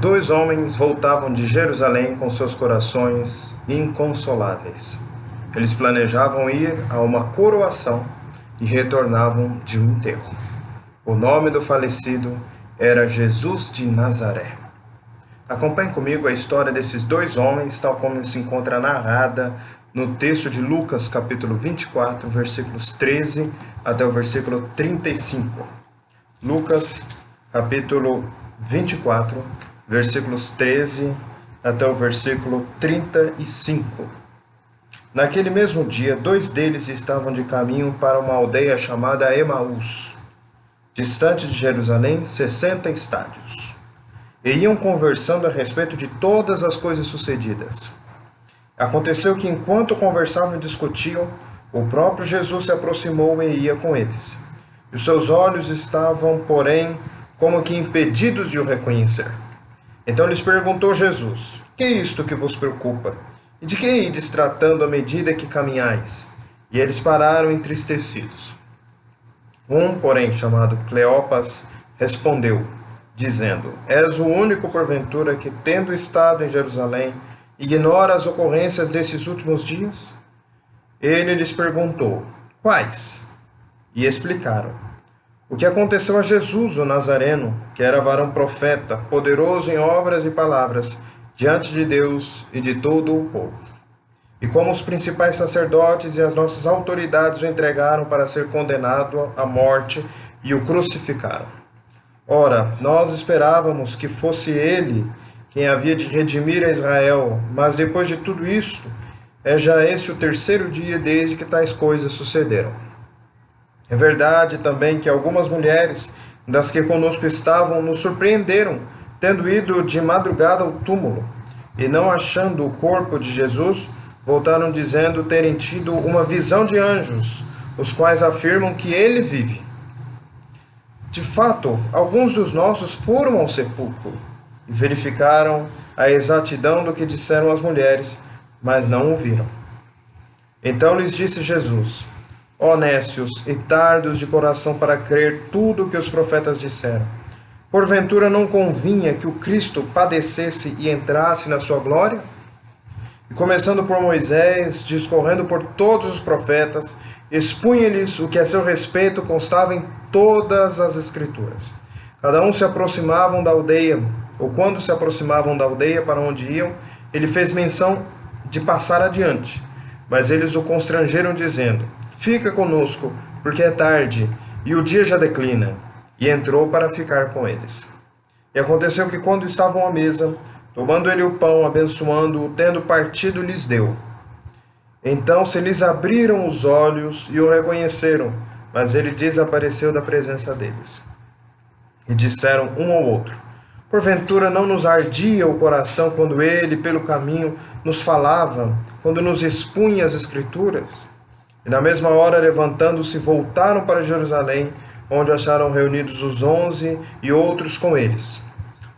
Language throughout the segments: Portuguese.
Dois homens voltavam de Jerusalém com seus corações inconsoláveis. Eles planejavam ir a uma coroação e retornavam de um enterro. O nome do falecido era Jesus de Nazaré. Acompanhe comigo a história desses dois homens, tal como se encontra narrada no texto de Lucas, capítulo 24, versículos 13 até o versículo 35. Lucas, capítulo 24, versículos 13 até o versículo 35. Naquele mesmo dia, dois deles estavam de caminho para uma aldeia chamada Emaús, distante de Jerusalém, 60 estádios. E iam conversando a respeito de todas as coisas sucedidas. Aconteceu que, enquanto conversavam e discutiam, o próprio Jesus se aproximou e ia com eles. E os seus olhos estavam, porém, como que impedidos de o reconhecer. Então lhes perguntou Jesus: que é isto que vos preocupa? E de que ides tratando à medida que caminhais? E eles pararam entristecidos. Um, porém, chamado Cleopas, respondeu, dizendo: és o único, porventura, que, tendo estado em Jerusalém, ignora as ocorrências desses últimos dias? Ele lhes perguntou: quais? E explicaram: o que aconteceu a Jesus, o Nazareno, que era varão profeta, poderoso em obras e palavras, diante de Deus e de todo o povo. E como os principais sacerdotes e as nossas autoridades o entregaram para ser condenado à morte e o crucificaram. Ora, nós esperávamos que fosse ele quem havia de redimir a Israel, mas depois de tudo isso, é já este o terceiro dia desde que tais coisas sucederam. É verdade também que algumas mulheres das que conosco estavam nos surpreenderam, tendo ido de madrugada ao túmulo, e não achando o corpo de Jesus, voltaram dizendo terem tido uma visão de anjos, os quais afirmam que ele vive. De fato, alguns dos nossos foram ao sepulcro e verificaram a exatidão do que disseram as mulheres, mas não o viram. Então lhes disse Jesus: ó nécios e tardos de coração para crer tudo o que os profetas disseram. Porventura não convinha que o Cristo padecesse e entrasse na sua glória? E começando por Moisés, discorrendo por todos os profetas, expunha-lhes o que a seu respeito constava em todas as Escrituras. Cada um se aproximavam da aldeia, ou quando se aproximavam da aldeia para onde iam, ele fez menção de passar adiante. Mas eles o constrangeram, dizendo: fica conosco, porque é tarde, e o dia já declina. E entrou para ficar com eles. E aconteceu que, quando estavam à mesa, tomando ele o pão, abençoando-o, tendo partido, lhes deu. Então se lhes abriram os olhos e o reconheceram, mas ele desapareceu da presença deles. E disseram um ao outro: porventura não nos ardia o coração quando ele, pelo caminho, nos falava, quando nos expunha as Escrituras? E na mesma hora, levantando-se, voltaram para Jerusalém, onde acharam reunidos os 11 e outros com eles,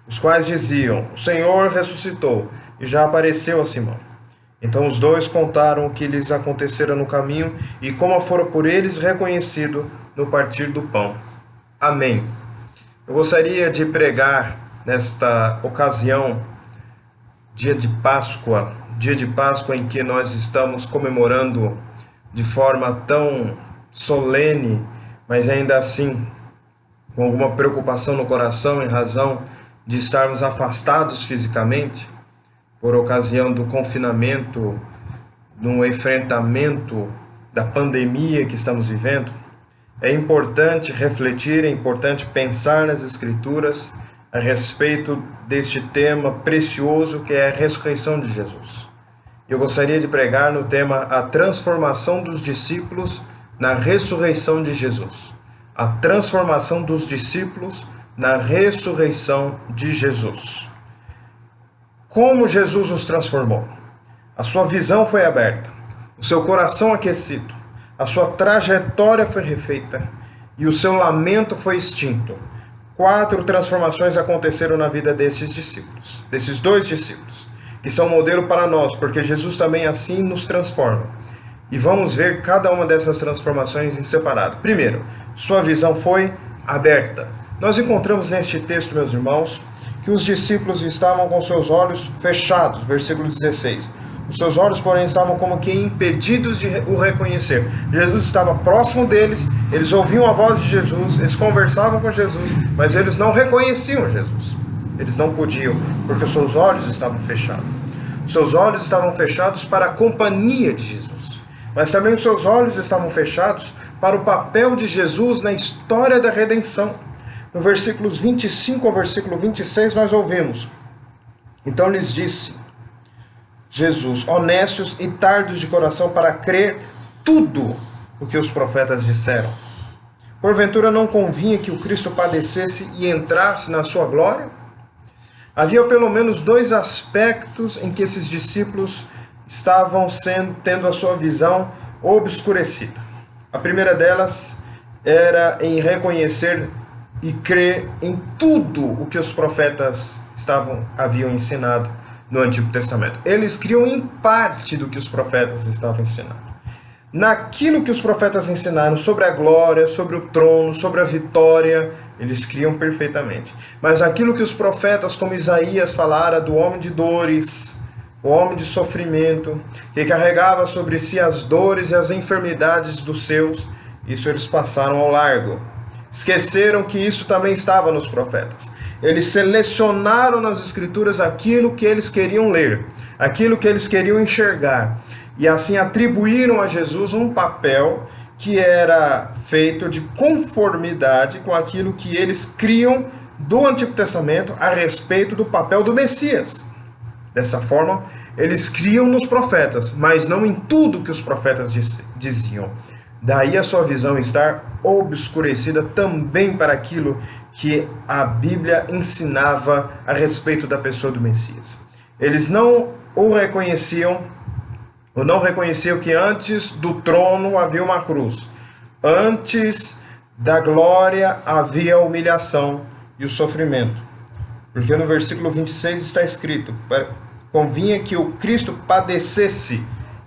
os quais diziam: o Senhor ressuscitou e já apareceu a Simão. Então os dois contaram o que lhes acontecera no caminho e como fora por eles reconhecido no partir do pão. Amém. Eu gostaria de pregar nesta ocasião, dia de Páscoa em que nós estamos comemorando de forma tão solene, mas ainda assim com alguma preocupação no coração em razão de estarmos afastados fisicamente por ocasião do confinamento, no enfrentamento da pandemia que estamos vivendo. É importante refletir, é importante pensar nas Escrituras a respeito deste tema precioso que é a ressurreição de Jesus. Eu gostaria de pregar no tema a transformação dos discípulos na ressurreição de Jesus. A transformação dos discípulos na ressurreição de Jesus. Como Jesus os transformou? A sua visão foi aberta, o seu coração aquecido, a sua trajetória foi refeita e o seu lamento foi extinto. 4 transformações aconteceram na vida desses discípulos, desses dois discípulos, que são modelo para nós, porque Jesus também assim nos transforma. E vamos ver cada uma dessas transformações em separado. Primeiro, sua visão foi aberta. Nós encontramos neste texto, meus irmãos, que os discípulos estavam com seus olhos fechados, versículo 16. Os seus olhos, porém, estavam como que impedidos de o reconhecer. Jesus estava próximo deles, eles ouviam a voz de Jesus, eles conversavam com Jesus, mas eles não reconheciam Jesus. Eles não podiam, porque os seus olhos estavam fechados. Os seus olhos estavam fechados para a companhia de Jesus. Mas também os seus olhos estavam fechados para o papel de Jesus na história da redenção. No versículos 25 ao versículo 26 nós ouvimos: então lhes disse Jesus: honestos e tardos de coração para crer tudo o que os profetas disseram. Porventura não convinha que o Cristo padecesse e entrasse na sua glória? Havia pelo menos dois aspectos em que esses discípulos estavam tendo a sua visão obscurecida. A primeira delas era em reconhecer e crer em tudo o que os profetas haviam ensinado no Antigo Testamento. Eles criam em parte do que os profetas estavam ensinando. Naquilo que os profetas ensinaram sobre a glória, sobre o trono, sobre a vitória, eles criam perfeitamente. Mas aquilo que os profetas, como Isaías, falara do homem de dores, o homem de sofrimento, que carregava sobre si as dores e as enfermidades dos seus, isso eles passaram ao largo. Esqueceram que isso também estava nos profetas. Eles selecionaram nas Escrituras aquilo que eles queriam ler, aquilo que eles queriam enxergar, e assim atribuíram a Jesus um papel que era feito de conformidade com aquilo que eles criam do Antigo Testamento a respeito do papel do Messias. Dessa forma, eles criam nos profetas, mas não em tudo que os profetas diziam. Daí a sua visão estar obscurecida também para aquilo que a Bíblia ensinava a respeito da pessoa do Messias. Eles não o reconheciam, ou não reconheciam que antes do trono havia uma cruz. Antes da glória havia a humilhação e o sofrimento. Porque no versículo 26 está escrito: convinha que o Cristo padecesse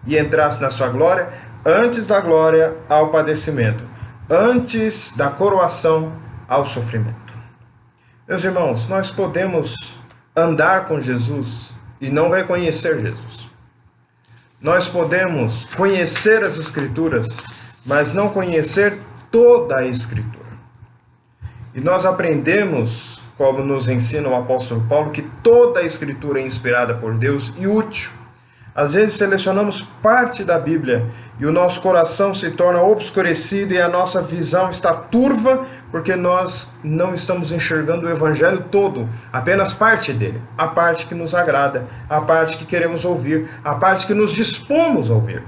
e entrasse na sua glória. Antes da glória ao padecimento, antes da coroação ao sofrimento. Meus irmãos, nós podemos andar com Jesus e não reconhecer Jesus. Nós podemos conhecer as Escrituras, mas não conhecer toda a Escritura. E nós aprendemos, como nos ensina o apóstolo Paulo, que toda a Escritura é inspirada por Deus e útil. Às vezes selecionamos parte da Bíblia e o nosso coração se torna obscurecido e a nossa visão está turva porque nós não estamos enxergando o Evangelho todo, apenas parte dele, a parte que nos agrada, a parte que queremos ouvir, a parte que nos dispomos a ouvir.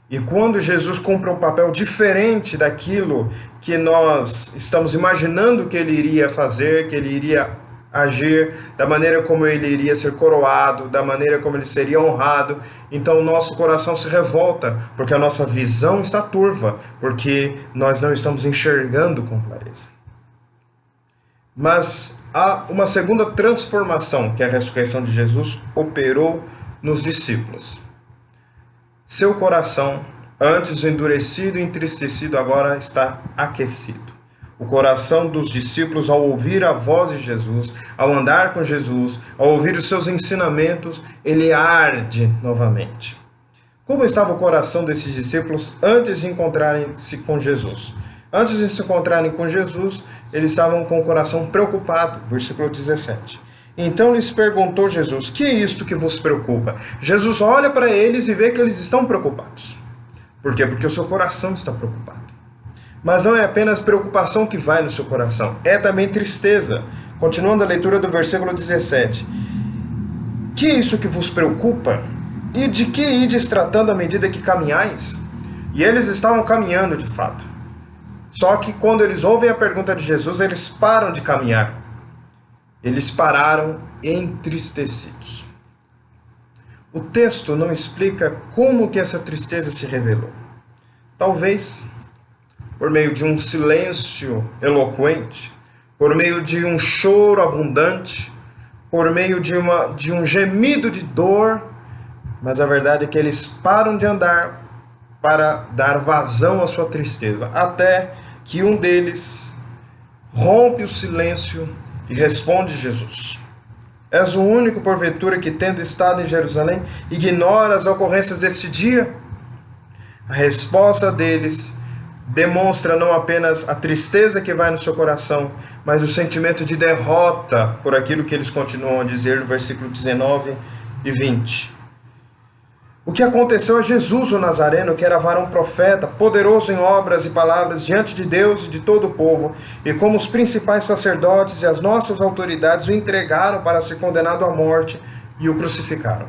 E quando Jesus cumpre um papel diferente daquilo que nós estamos imaginando que ele iria fazer, que ele iria agir, da maneira como ele iria ser coroado, da maneira como ele seria honrado, então o nosso coração se revolta, porque a nossa visão está turva, porque nós não estamos enxergando com clareza. Mas há uma segunda transformação que a ressurreição de Jesus operou nos discípulos. Seu coração, antes endurecido e entristecido, agora está aquecido. O coração dos discípulos, ao ouvir a voz de Jesus, ao andar com Jesus, ao ouvir os seus ensinamentos, ele arde novamente. Como estava o coração desses discípulos antes de encontrarem-se com Jesus? Antes de se encontrarem com Jesus, eles estavam com o coração preocupado. Versículo 17. Então lhes perguntou Jesus: que é isto que vos preocupa? Jesus olha para eles e vê que eles estão preocupados. Por quê? Porque o seu coração está preocupado. Mas não é apenas preocupação que vai no seu coração, é também tristeza. Continuando a leitura do versículo 17. Que é isso que vos preocupa? E de que ides tratando à medida que caminhais? E eles estavam caminhando de fato. Só que quando eles ouvem a pergunta de Jesus, eles param de caminhar. Eles pararam entristecidos. O texto não explica como que essa tristeza se revelou. Talvez por meio de um silêncio eloquente, por meio de um choro abundante, por meio de um gemido de dor, mas a verdade é que eles param de andar para dar vazão à sua tristeza, até que um deles rompe o silêncio e responde Jesus. És o único, porventura, que, tendo estado em Jerusalém, ignora as ocorrências deste dia? A resposta deles demonstra não apenas a tristeza que vai no seu coração, mas o sentimento de derrota por aquilo que eles continuam a dizer no versículo 19 e 20. O que aconteceu a Jesus, o Nazareno, que era varão profeta, poderoso em obras e palavras diante de Deus e de todo o povo, e como os principais sacerdotes e as nossas autoridades o entregaram para ser condenado à morte e o crucificaram.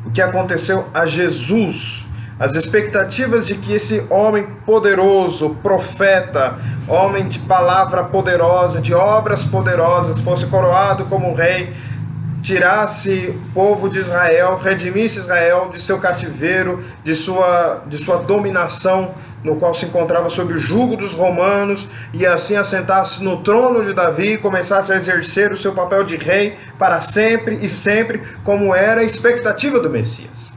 O que aconteceu a Jesus, as expectativas de que esse homem poderoso, profeta, homem de palavra poderosa, de obras poderosas, fosse coroado como rei, tirasse o povo de Israel, redimisse Israel de seu cativeiro, de sua dominação, no qual se encontrava sob o jugo dos romanos, e assim assentasse no trono de Davi e começasse a exercer o seu papel de rei para sempre e sempre, como era a expectativa do Messias.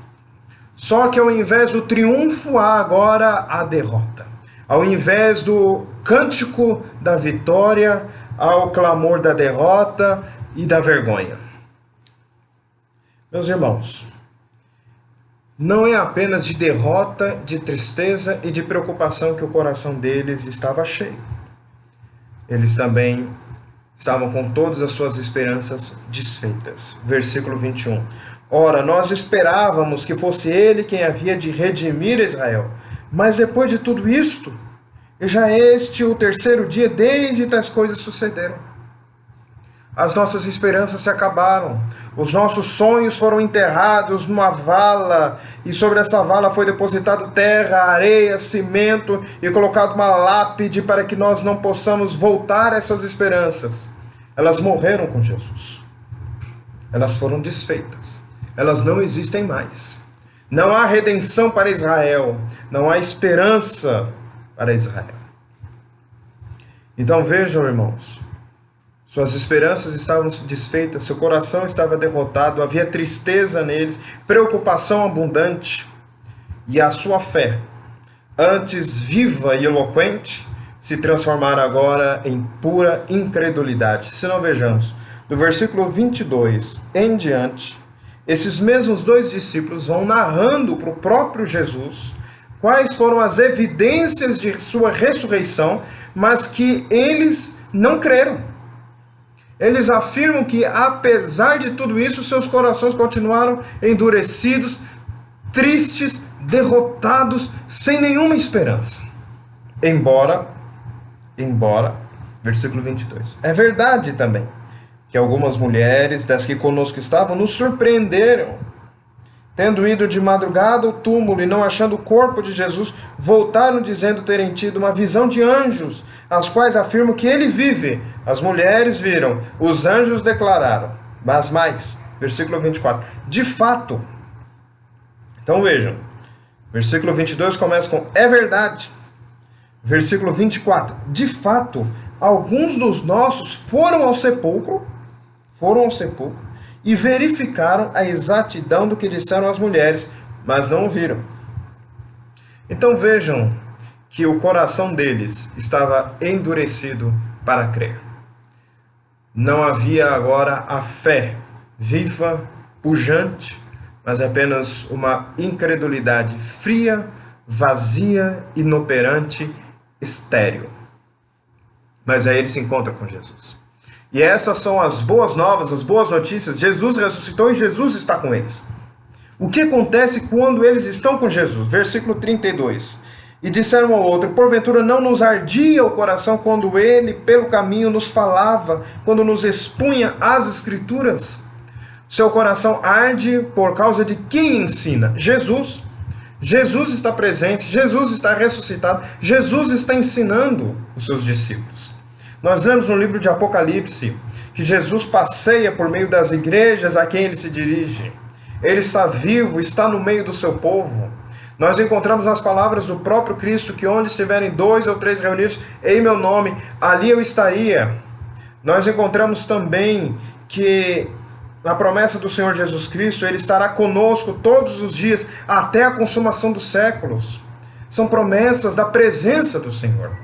Só que ao invés do triunfo, há agora a derrota. Ao invés do cântico da vitória, há o clamor da derrota e da vergonha. Meus irmãos, não é apenas de derrota, de tristeza e de preocupação que o coração deles estava cheio. Eles também estavam com todas as suas esperanças desfeitas. Versículo 21. Ora, nós esperávamos que fosse ele quem havia de redimir Israel. Mas depois de tudo isto, já é este o terceiro dia desde que tais coisas sucederam. As nossas esperanças se acabaram. Os nossos sonhos foram enterrados numa vala, e sobre essa vala foi depositado terra, areia, cimento e colocado uma lápide para que nós não possamos voltar a essas esperanças. Elas morreram com Jesus. Elas foram desfeitas. Elas não existem mais. Não há redenção para Israel. Não há esperança para Israel. Então vejam, irmãos. Suas esperanças estavam desfeitas, seu coração estava derrotado, havia tristeza neles, preocupação abundante. E a sua fé, antes viva e eloquente, se transformara agora em pura incredulidade. Se não vejamos, do versículo 22 em diante, esses mesmos dois discípulos vão narrando para o próprio Jesus quais foram as evidências de sua ressurreição, mas que eles não creram. Eles afirmam que, apesar de tudo isso, seus corações continuaram endurecidos, tristes, derrotados, sem nenhuma esperança. Embora, versículo 22, é verdade também que algumas mulheres das que conosco estavam nos surpreenderam. Tendo ido de madrugada ao túmulo e não achando o corpo de Jesus, voltaram dizendo terem tido uma visão de anjos, as quais afirmam que ele vive. As mulheres viram, os anjos declararam. Mas mais, versículo 24, de fato. Então vejam, versículo 22 começa com, é verdade. Versículo 24, de fato, alguns dos nossos foram ao sepulcro, e verificaram a exatidão do que disseram as mulheres, mas não o viram. Então vejam que o coração deles estava endurecido para crer. Não havia agora a fé viva, pujante, mas apenas uma incredulidade fria, vazia, inoperante, estéril. Mas aí eles se encontram com Jesus. E essas são as boas novas, as boas notícias. Jesus ressuscitou e Jesus está com eles. O que acontece quando eles estão com Jesus? Versículo 32. E disseram ao outro, porventura não nos ardia o coração quando ele pelo caminho nos falava, quando nos expunha as Escrituras? Seu coração arde por causa de quem ensina? Jesus. Jesus está presente, Jesus está ressuscitado, Jesus está ensinando os seus discípulos. Nós lemos no livro de Apocalipse que Jesus passeia por meio das igrejas a quem ele se dirige. Ele está vivo, está no meio do seu povo. Nós encontramos as palavras do próprio Cristo que onde estiverem 2 ou 3 reunidos em meu nome, ali eu estaria. Nós encontramos também que na promessa do Senhor Jesus Cristo, ele estará conosco todos os dias até a consumação dos séculos. São promessas da presença do Senhor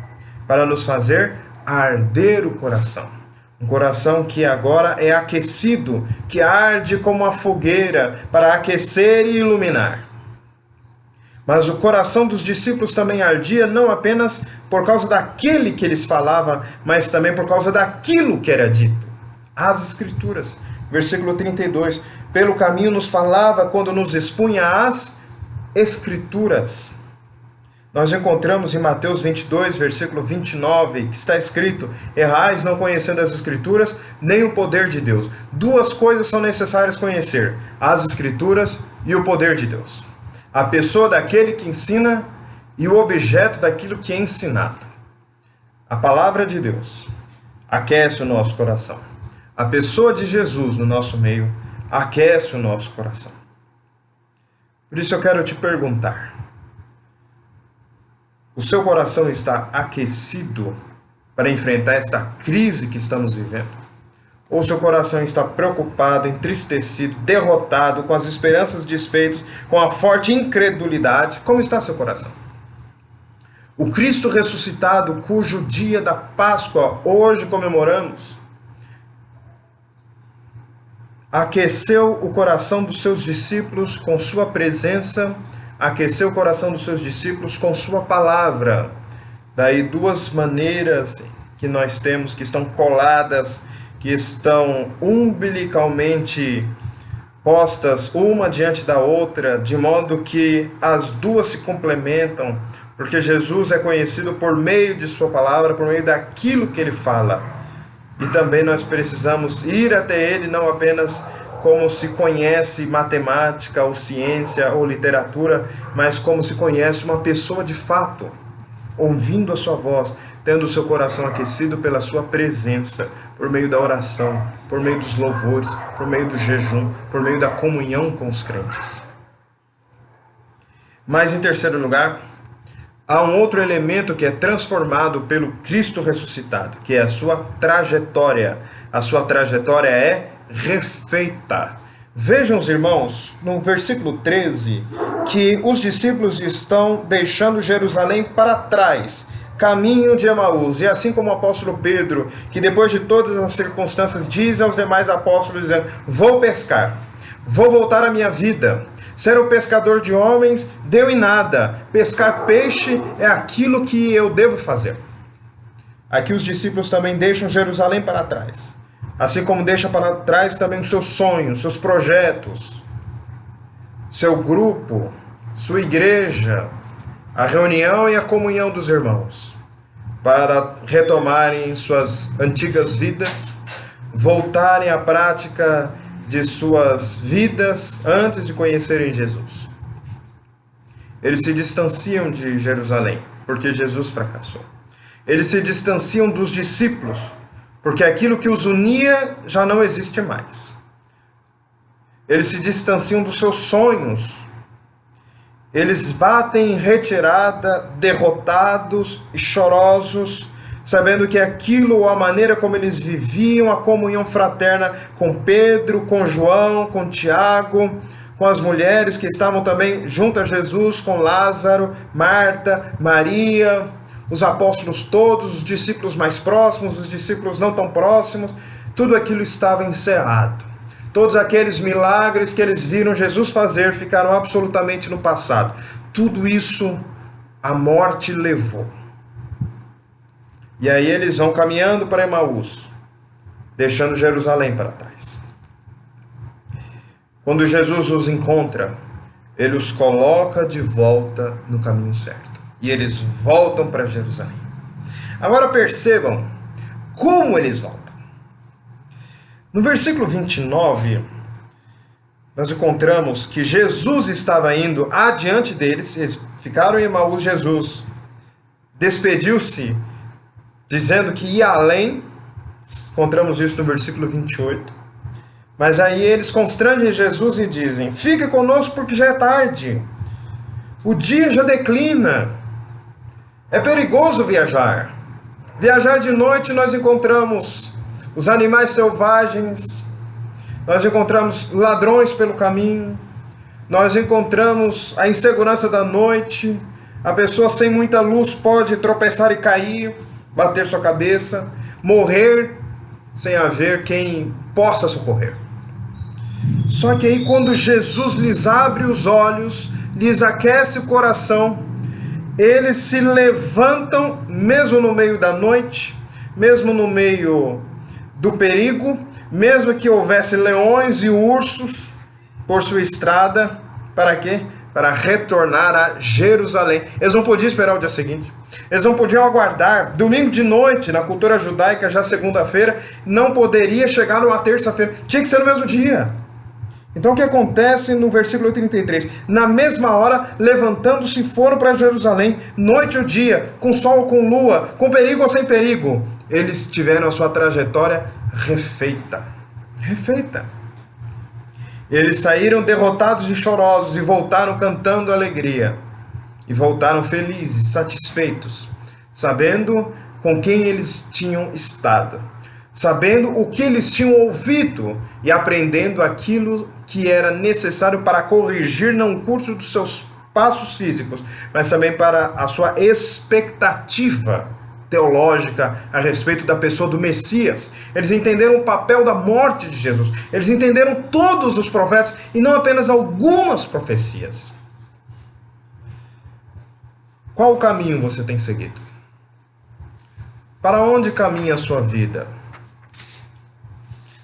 para nos fazer arder o coração. Um coração que agora é aquecido, que arde como uma fogueira para aquecer e iluminar. Mas o coração dos discípulos também ardia não apenas por causa daquele que eles falavam, mas também por causa daquilo que era dito. As Escrituras. Versículo 32. Pelo caminho nos falava quando nos expunha as Escrituras. Nós encontramos em Mateus 22, versículo 29, que está escrito: errais não conhecendo as Escrituras, nem o poder de Deus. Duas coisas são necessárias conhecer: as Escrituras e o poder de Deus. A pessoa daquele que ensina e o objeto daquilo que é ensinado. A palavra de Deus aquece o nosso coração. A pessoa de Jesus no nosso meio aquece o nosso coração. Por isso eu quero te perguntar: o seu coração está aquecido para enfrentar esta crise que estamos vivendo? Ou seu coração está preocupado, entristecido, derrotado, com as esperanças desfeitas, com a forte incredulidade? Como está seu coração? O Cristo ressuscitado, cujo dia da Páscoa hoje comemoramos, aqueceu o coração dos seus discípulos com sua presença, aqueceu o coração dos seus discípulos com sua palavra. Daí duas maneiras que nós temos, que estão coladas, que estão umbilicalmente postas uma diante da outra, de modo que as duas se complementam, porque Jesus é conhecido por meio de sua palavra, por meio daquilo que ele fala. E também nós precisamos ir até ele não apenas como se conhece matemática, ou ciência, ou literatura, mas como se conhece uma pessoa de fato, ouvindo a sua voz, tendo o seu coração aquecido pela sua presença, por meio da oração, por meio dos louvores, por meio do jejum, por meio da comunhão com os crentes. Mas em terceiro lugar, há um outro elemento que é transformado pelo Cristo ressuscitado, que é a sua trajetória. A sua trajetória é refeita. Vejam os irmãos, no versículo 13, que os discípulos estão deixando Jerusalém para trás, caminho de Emaús. E assim como o apóstolo Pedro, que depois de todas as circunstâncias diz aos demais apóstolos, dizendo: vou pescar, vou voltar à minha vida. Ser um pescador de homens deu em nada. Pescar peixe é aquilo que eu devo fazer. Aqui os discípulos também deixam Jerusalém para trás. Assim como deixa para trás também os seus sonhos, seus projetos, seu grupo, sua igreja, a reunião e a comunhão dos irmãos, para retomarem suas antigas vidas, voltarem à prática de suas vidas antes de conhecerem Jesus. Eles se distanciam de Jerusalém, porque Jesus fracassou. Eles se distanciam dos discípulos, porque aquilo que os unia já não existe mais. Eles se distanciam dos seus sonhos. Eles batem em retirada, derrotados e chorosos, sabendo que aquilo, ou a maneira como eles viviam a comunhão fraterna com Pedro, com João, com Tiago, com as mulheres que estavam também junto a Jesus, com Lázaro, Marta, Maria, os apóstolos todos, os discípulos mais próximos, os discípulos não tão próximos, tudo aquilo estava encerrado. Todos aqueles milagres que eles viram Jesus fazer ficaram absolutamente no passado. Tudo isso a morte levou. E aí eles vão caminhando para Emaús, deixando Jerusalém para trás. Quando Jesus os encontra, ele os coloca de volta no caminho certo. E eles voltam para Jerusalém. Agora percebam como eles voltam. No versículo 29, nós encontramos que Jesus estava indo adiante deles. Eles ficaram em Emaús. Jesus despediu-se, dizendo que ia além. Encontramos isso no versículo 28. Mas aí eles constrangem Jesus e dizem: fica conosco porque já é tarde. O dia já declina. É perigoso viajar. Viajar de noite, nós encontramos os animais selvagens, nós encontramos ladrões pelo caminho, nós encontramos a insegurança da noite, a pessoa sem muita luz pode tropeçar e cair, bater sua cabeça, morrer sem haver quem possa socorrer. Só que aí quando Jesus lhes abre os olhos, lhes aquece o coração, eles se levantam, mesmo no meio da noite, mesmo no meio do perigo, mesmo que houvesse leões e ursos por sua estrada, para quê? Para retornar a Jerusalém. Eles não podiam esperar o dia seguinte. Eles não podiam aguardar. Domingo de noite, na cultura judaica, já segunda-feira, não poderia chegar numa terça-feira. Tinha que ser no mesmo dia. Então o que acontece no versículo 33? Na mesma hora, levantando-se, foram para Jerusalém, noite ou dia, com sol ou com lua, com perigo ou sem perigo. Eles tiveram a sua trajetória refeita. Refeita. Eles saíram derrotados e chorosos e voltaram cantando alegria. E voltaram felizes, satisfeitos, sabendo com quem eles tinham estado, sabendo o que eles tinham ouvido e aprendendo aquilo que era necessário para corrigir não o curso dos seus passos físicos, mas também para a sua expectativa teológica a respeito da pessoa do Messias. Eles entenderam o papel da morte de Jesus. Eles entenderam todos os profetas e não apenas algumas profecias. Qual o caminho você tem seguido? Para onde caminha a sua vida?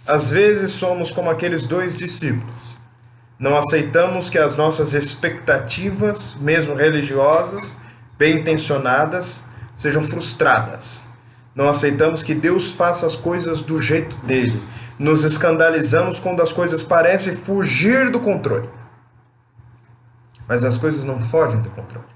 Às vezes somos como aqueles dois discípulos. Não aceitamos que as nossas expectativas, mesmo religiosas, bem intencionadas, sejam frustradas. Não aceitamos que Deus faça as coisas do jeito dele. Nos escandalizamos quando as coisas parecem fugir do controle. Mas as coisas não fogem do controle.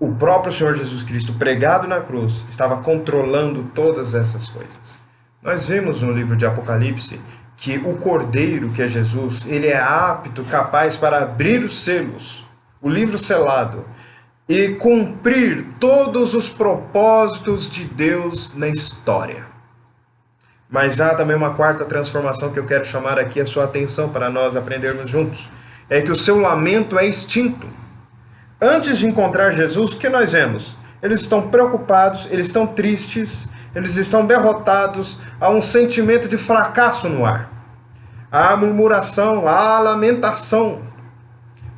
O próprio Senhor Jesus Cristo, pregado na cruz, estava controlando todas essas coisas. Nós vimos no livro de Apocalipse que o Cordeiro, que é Jesus, ele é apto, capaz para abrir os selos, o livro selado, e cumprir todos os propósitos de Deus na história. Mas há também uma quarta transformação que eu quero chamar aqui a sua atenção para nós aprendermos juntos. É que o seu lamento é extinto. Antes de encontrar Jesus, o que nós vemos? Eles estão preocupados, eles estão tristes, eles estão derrotados, há um sentimento de fracasso no ar. Há murmuração, há lamentação.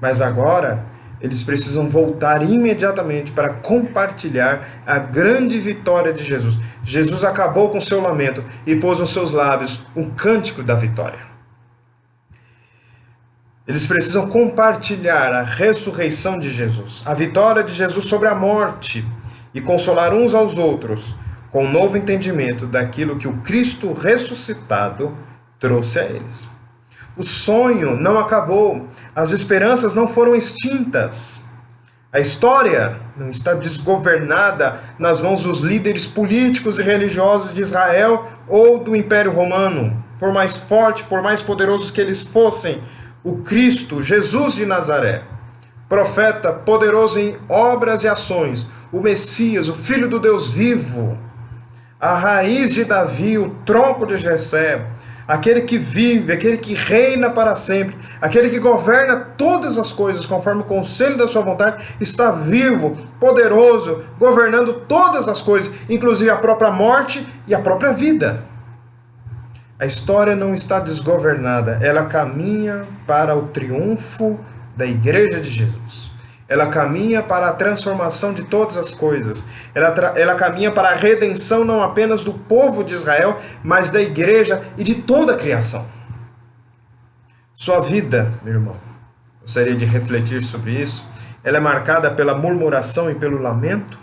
Mas agora, eles precisam voltar imediatamente para compartilhar a grande vitória de Jesus. Jesus acabou com seu lamento e pôs nos seus lábios um cântico da vitória. Eles precisam compartilhar a ressurreição de Jesus, a vitória de Jesus sobre a morte e consolar uns aos outros com um novo entendimento daquilo que o Cristo ressuscitado trouxe a eles. O sonho não acabou, as esperanças não foram extintas. A história não está desgovernada nas mãos dos líderes políticos e religiosos de Israel ou do Império Romano. Por mais forte, por mais poderosos que eles fossem, o Cristo, Jesus de Nazaré, profeta poderoso em obras e ações, o Messias, o Filho do Deus vivo, a raiz de Davi, o tronco de Jessé, aquele que vive, aquele que reina para sempre, aquele que governa todas as coisas conforme o conselho da sua vontade, está vivo, poderoso, governando todas as coisas, inclusive a própria morte e a própria vida. A história não está desgovernada, ela caminha para o triunfo da Igreja de Jesus. Ela caminha para a transformação de todas as coisas. Ela caminha para a redenção não apenas do povo de Israel, mas da Igreja e de toda a criação. Sua vida, meu irmão, gostaria de refletir sobre isso. Ela é marcada pela murmuração e pelo lamento,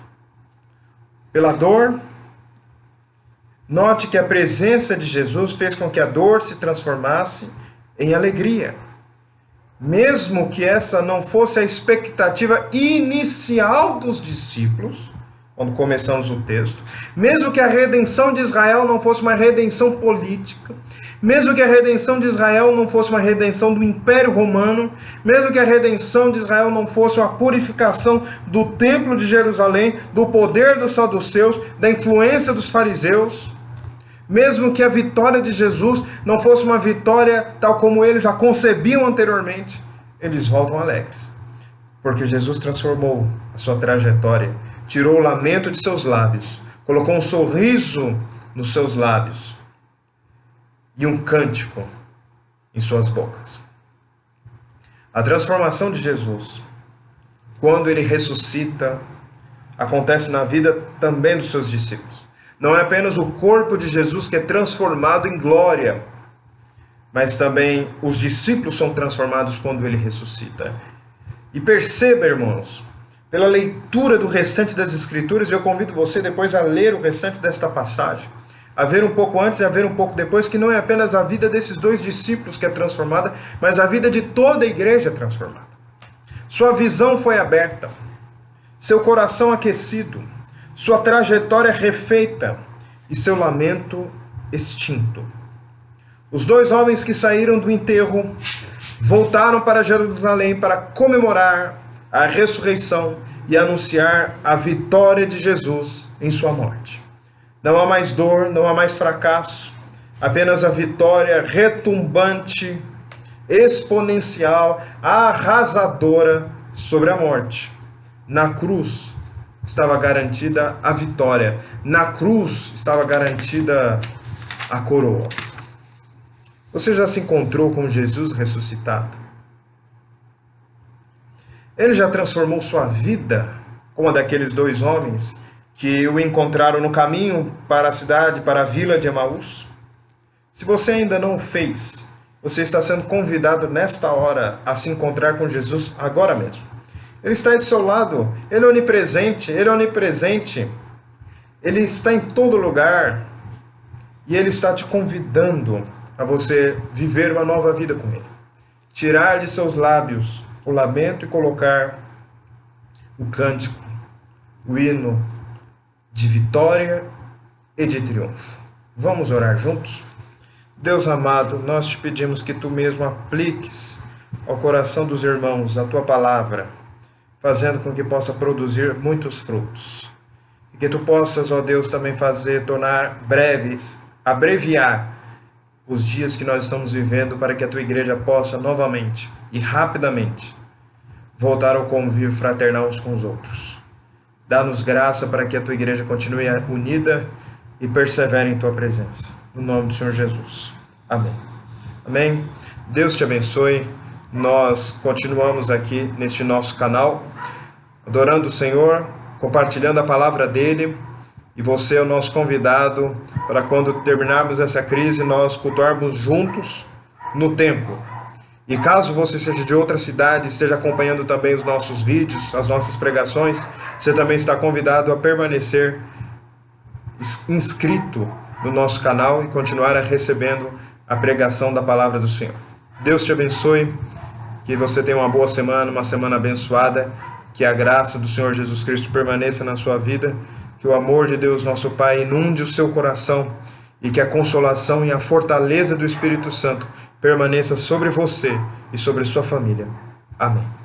pela dor. Note que a presença de Jesus fez com que a dor se transformasse em alegria. Mesmo que essa não fosse a expectativa inicial dos discípulos, quando começamos o texto, mesmo que a redenção de Israel não fosse uma redenção política, mesmo que a redenção de Israel não fosse uma redenção do Império Romano, mesmo que a redenção de Israel não fosse uma purificação do Templo de Jerusalém, do poder dos saduceus, da influência dos fariseus, mesmo que a vitória de Jesus não fosse uma vitória tal como eles a concebiam anteriormente, eles voltam alegres. Porque Jesus transformou a sua trajetória, tirou o lamento de seus lábios, colocou um sorriso nos seus lábios. e um cântico em suas bocas. A transformação de Jesus, quando ele ressuscita, acontece na vida também dos seus discípulos. Não é apenas o corpo de Jesus que é transformado em glória, mas também os discípulos são transformados quando ele ressuscita. E perceba, irmãos, pela leitura do restante das Escrituras, eu convido você depois a ler o restante desta passagem, a ver um pouco antes e a ver um pouco depois, que não é apenas a vida desses dois discípulos que é transformada, mas a vida de toda a igreja é transformada. Sua visão foi aberta, seu coração aquecido, sua trajetória refeita e seu lamento extinto. Os dois homens que saíram do enterro voltaram para Jerusalém para comemorar a ressurreição e anunciar a vitória de Jesus em sua morte. Não há mais dor, não há mais fracasso, apenas a vitória retumbante, exponencial, arrasadora sobre a morte. Na cruz estava garantida a vitória, na cruz estava garantida a coroa. Você já se encontrou com Jesus ressuscitado? Ele já transformou sua vida como a daqueles dois homens que o encontraram no caminho para a cidade, para a vila de Emaús? Se você ainda não o fez, você está sendo convidado nesta hora a se encontrar com Jesus agora mesmo. Ele está aí do seu lado, Ele é onipresente, Ele está em todo lugar e Ele está te convidando a você viver uma nova vida com Ele. Tirar de seus lábios o lamento e colocar o cântico, o hino de vitória e de triunfo. Vamos orar juntos? Deus amado, nós te pedimos que tu mesmo apliques ao coração dos irmãos a tua palavra, fazendo com que possa produzir muitos frutos. E que tu possas, ó Deus, também tornar breves, abreviar os dias que nós estamos vivendo, para que a tua igreja possa novamente e rapidamente voltar ao convívio fraternal uns com os outros. Dá-nos graça para que a tua igreja continue unida e persevere em tua presença. No nome do Senhor Jesus. Amém. Amém. Deus te abençoe. Nós continuamos aqui neste nosso canal, adorando o Senhor, compartilhando a palavra dele. E você é o nosso convidado para, quando terminarmos essa crise, nós cultuarmos juntos no templo. E caso você seja de outra cidade, esteja acompanhando também os nossos vídeos, as nossas pregações, você também está convidado a permanecer inscrito no nosso canal e continuar recebendo a pregação da palavra do Senhor. Deus te abençoe, que você tenha uma boa semana, uma semana abençoada, que a graça do Senhor Jesus Cristo permaneça na sua vida, que o amor de Deus nosso Pai inunde o seu coração e que a consolação e a fortaleza do Espírito Santo permaneça sobre você e sobre sua família. Amém.